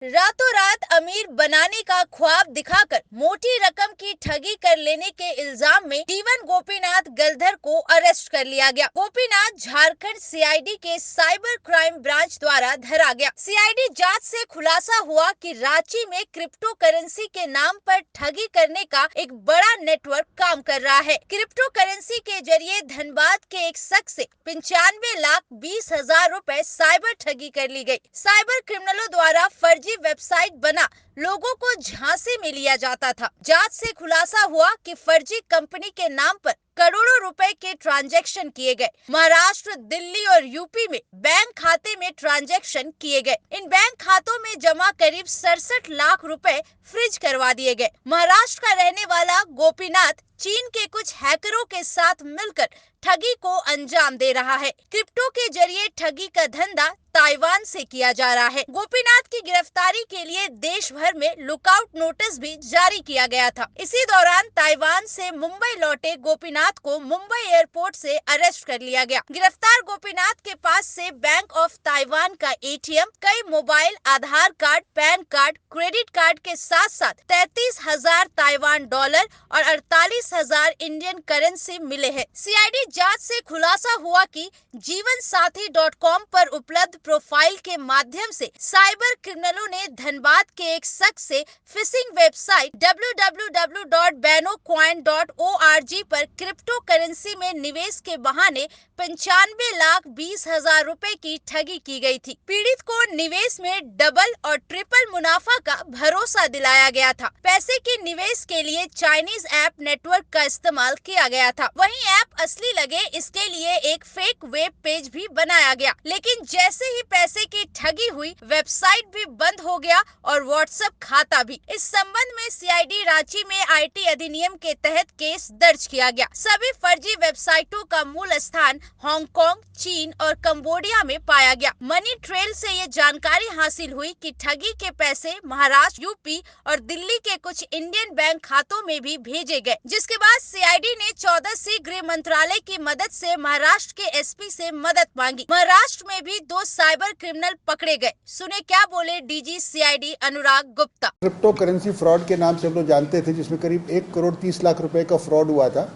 रातों रात अमीर बनाने का ख्वाब दिखाकर मोटी रकम की ठगी कर लेने के इल्जाम में जीवन गोपीनाथ गलधर को अरेस्ट कर लिया गया। गोपीनाथ झारखंड सीआईडी के साइबर क्राइम ब्रांच द्वारा धरा गया। सीआईडी जांच से खुलासा हुआ कि रांची में क्रिप्टो करेंसी के नाम पर ठगी करने का एक बड़ा नेटवर्क काम कर रहा है। क्रिप्टो करेंसी के जरिए धनबाद के एक शख्स से 95,20,000 रुपए साइबर ठगी कर ली गई। साइबर क्रिमिनलों द्वारा फर्जी वेबसाइट बना लोगों को झांसे में लिया जाता था। जांच से खुलासा हुआ कि फर्जी कंपनी के नाम पर करोड़ों रुपए के ट्रांजैक्शन किए गए। महाराष्ट्र, दिल्ली और यूपी में बैंक खाते में ट्रांजैक्शन किए गए। इन बैंक खातों में जमा करीब 67 लाख रुपए फ्रीज करवा दिए गए। महाराष्ट्र का रहने वाला गोपीनाथ चीन के कुछ हैकरों के साथ मिलकर ठगी को अंजाम दे रहा है। क्रिप्टो के जरिए ठगी का धंधा ताइवान से किया जा रहा है। गोपीनाथ की गिरफ्तारी के लिए देश भर में लुकआउट नोटिस भी जारी किया गया था। इसी दौरान ताइवान से मुंबई लौटे गोपीनाथ को मुंबई एयरपोर्ट से अरेस्ट कर लिया गया। गिरफ्तार गोपीनाथ के पास से बैंक ऑफ ताइवान का एटीएम, कई mobile, Aadhaar card, PAN card, credit card के साथ साथ 33,000 ताइवान डॉलर और 48,000 इंडियन करेंसी मिले हैं। सीआईडी जांच से खुलासा हुआ कि जीवनसाथी.com पर उपलब्ध प्रोफाइल के माध्यम से साइबर क्रिमिनलों ने धनबाद के एक शख्स से फिशिंग वेबसाइट www.banocoin.org पर क्रिप्टो करेंसी में निवेश के बहाने 95,20,000 रुपए की ठगी की गई थी। पीड़ित को निवेश में डबल और ट्रिपल मुनाफा का भरोसा दिलाया गया था। पैसे के निवेश के लिए चाइनीज ऐप नेटवर्क का इस्तेमाल किया गया था। वहीं ऐप असली लगे इसके लिए एक फेक वेब पेज भी बनाया गया। लेकिन जैसे ही पैसे की ठगी हुई, वेबसाइट भी बंद हो गया और व्हाट्सएप खाता भी। इस संबंध में सीआईडी रांची में आईटी अधिनियम के तहत केस दर्ज किया गया। सभी फर्जी वेबसाइटों का मूल स्थान हांगकांग, चीन और कंबोडिया में पाया गया। मनी ट्रेल से ये जानकारी हासिल हुई कि ठगी के पैसे महाराष्ट्र, यूपी और दिल्ली के कुछ इंडियन बैंक खातों में भी भेजे गए, जिसके बाद सीआईडी ने 14 गृह मंत्रालय की मदद से महाराष्ट्र के एसपी से मदद मांगी। महाराष्ट्र में भी 2 साइबर क्रिमिनल पकड़े गए। सुने क्या बोले DG CID Anurag Gupta. Crypto currency fraud के नाम से हम लोग जानते थे, जिसमें करीब 1,30,00,000 रुपए का फ्रॉड हुआ था।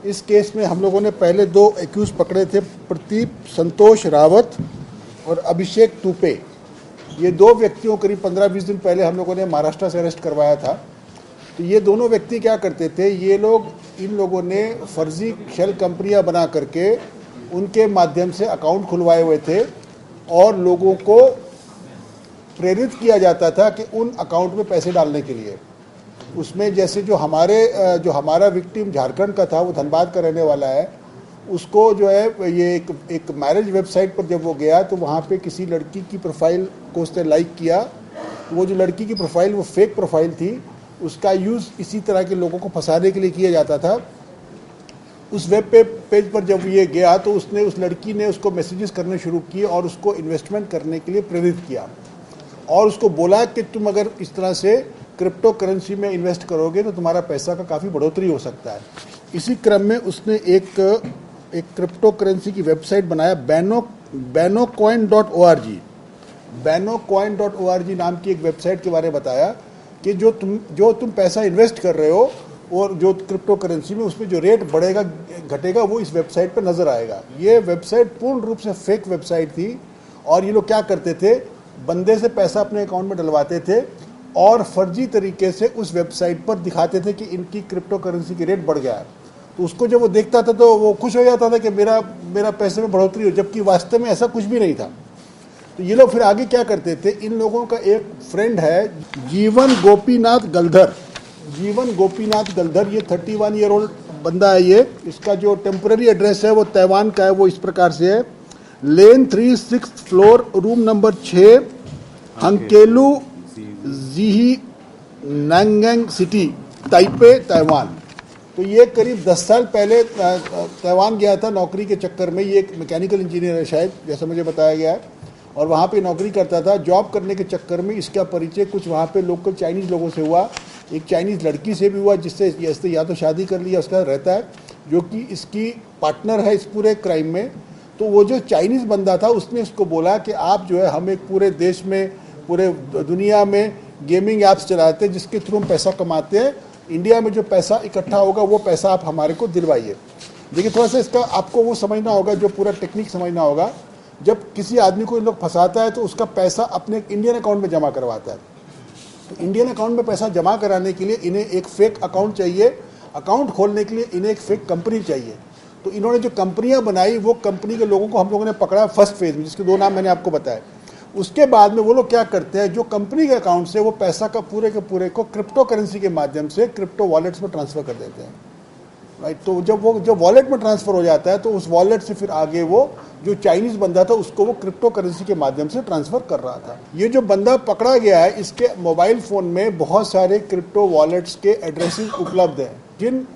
इस केस में हम लोगों ने पहले 2 एक्यूज पकड़े थे, प्रदीप संतोष रावत और अभिषेक तुपे। ये 2 व्यक्तियों करीब 15-20 दिन पहले हम लोगों ने महाराष्ट्र से अरेस्ट करवाया था। तो ये दोनों व्यक्ति क्या करते थे, इन लोगों ने फर्जी शेल कंपनियां बना करके उनके माध्यम से अकाउंट खुलवाए हुए थे और लोगों को प्रेरित किया जाता था कि उन अकाउंट में पैसे डालने के लिए। उसमें जैसे जो हमारा विक्टिम झारखंड का था, वो धनबाद का रहने वाला है, उसको जो है ये एक मैरिज वेबसाइट पर जब वो गया तो वहाँ पे किसी लड़की की प्रोफाइल को उसने लाइक किया। वो जो लड़की की प्रोफाइल वो फेक प्रोफाइल थी, उसका यूज़ इसी तरह के लोगों को फंसाने के लिए किया जाता था। उस वेब पेज पर जब ये गया तो उस लड़की ने उसको मैसेजेस करने शुरू किए और उसको इन्वेस्टमेंट करने के लिए प्रेरित किया और उसको बोला कि तुम अगर इस तरह से क्रिप्टो करेंसी में इन्वेस्ट करोगे तो तुम्हारा पैसा का काफ़ी बढ़ोतरी हो सकता है। इसी क्रम में उसने एक क्रिप्टो करेंसी की वेबसाइट बनाया, banocoin.org। banocoin.org नाम की एक वेबसाइट के बारे में बताया कि जो तुम पैसा इन्वेस्ट कर रहे हो और जो क्रिप्टो करेंसी में उसमें जो रेट बढ़ेगा घटेगा वो इस वेबसाइट पर नज़र आएगा। ये वेबसाइट पूर्ण रूप से फेक वेबसाइट थी और ये लोग क्या करते थे, बंदे से पैसा अपने अकाउंट में डलवाते थे और फर्जी तरीके से उस वेबसाइट पर दिखाते थे कि इनकी क्रिप्टो करेंसी की रेट बढ़ गया है। तो उसको जब वो देखता था तो वो खुश हो जाता था कि मेरा पैसे में बढ़ोतरी हो, जबकि वास्तव में ऐसा कुछ भी नहीं था। तो ये लोग फिर आगे क्या करते थे, इन लोगों का एक फ्रेंड है जीवन गोपीनाथ गलधर। ये 31 ईयर ओल्ड बंदा है। ये इसका जो टेम्पररी एड्रेस है वो ताइवान का है। वो इस प्रकार से है, lane 3 6th floor, room number 6, हंकेलू जीही, नांगेंग सिटी, ताइपे, ताइवान। तो ये करीब 10 साल पहले ताइवान गया था नौकरी के चक्कर में। ये एक मैकेनिकल इंजीनियर है शायद, जैसा मुझे बताया गया है, और वहाँ पे नौकरी करता था। जॉब करने के चक्कर में इसका परिचय कुछ वहाँ पे लोकल चाइनीज़ लोगों से हुआ। एक चाइनीज़ लड़की से भी हुआ जिससे या तो शादी कर लिया उसका रहता है, जो कि इसकी पार्टनर है इस पूरे क्राइम में। तो वो जो चाइनीज़ बंदा था उसने उसको बोला कि आप जो है हम एक पूरे देश में पूरे दुनिया में गेमिंग ऐप्स चलाते हैं जिसके थ्रू हम पैसा कमाते हैं। इंडिया में जो पैसा इकट्ठा होगा वो पैसा आप हमारे को दिलवाइए। देखिए थोड़ा सा इसका आपको वो समझना होगा, जो पूरा टेक्निक समझना होगा। जब किसी आदमी को इन लोग फंसाता है तो उसका पैसा अपने इंडियन अकाउंट में जमा करवाता है। तो इंडियन अकाउंट में पैसा जमा कराने के लिए इन्हें एक फेक अकाउंट चाहिए, अकाउंट खोलने के लिए इन्हें एक फेक कंपनी चाहिए। तो इन्होंने जो कंपनियां बनाई वो कंपनी के लोगों को हम लोगों ने पकड़ा फर्स्ट फेज में, जिसके 2 नाम मैंने आपको बताया। उसके बाद में वो लोग क्या करते हैं, जो कंपनी के अकाउंट से वो पैसा का पूरे के पूरे को क्रिप्टो करेंसी के माध्यम से क्रिप्टो वॉलेट्स में ट्रांसफर कर देते हैं, राइट। तो जब वॉलेट में ट्रांसफर हो जाता है तो उस वॉलेट से फिर आगे वो जो चाइनीज बंदा था उसको वो क्रिप्टो करेंसी के माध्यम से ट्रांसफर कर रहा था। ये जो बंदा पकड़ा गया है इसके मोबाइल फोन में बहुत सारे क्रिप्टो वॉलेट्स के एड्रेसेस उपलब्ध हैं। जिन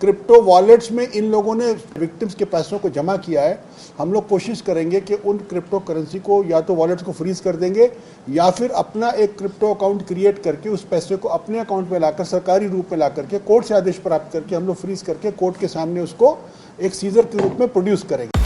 क्रिप्टो वॉलेट्स में इन लोगों ने विक्टिम्स के पैसों को जमा किया है, हम लोग कोशिश करेंगे कि उन क्रिप्टो करेंसी को या तो वॉलेट्स को फ्रीज कर देंगे या फिर अपना एक क्रिप्टो अकाउंट क्रिएट करके उस पैसे को अपने अकाउंट में लाकर सरकारी रूप में ला करके कोर्ट से आदेश प्राप्त करके हम लोग फ्रीज करके कोर्ट के सामने उसको एक सीजर के रूप में प्रोड्यूस करेंगे।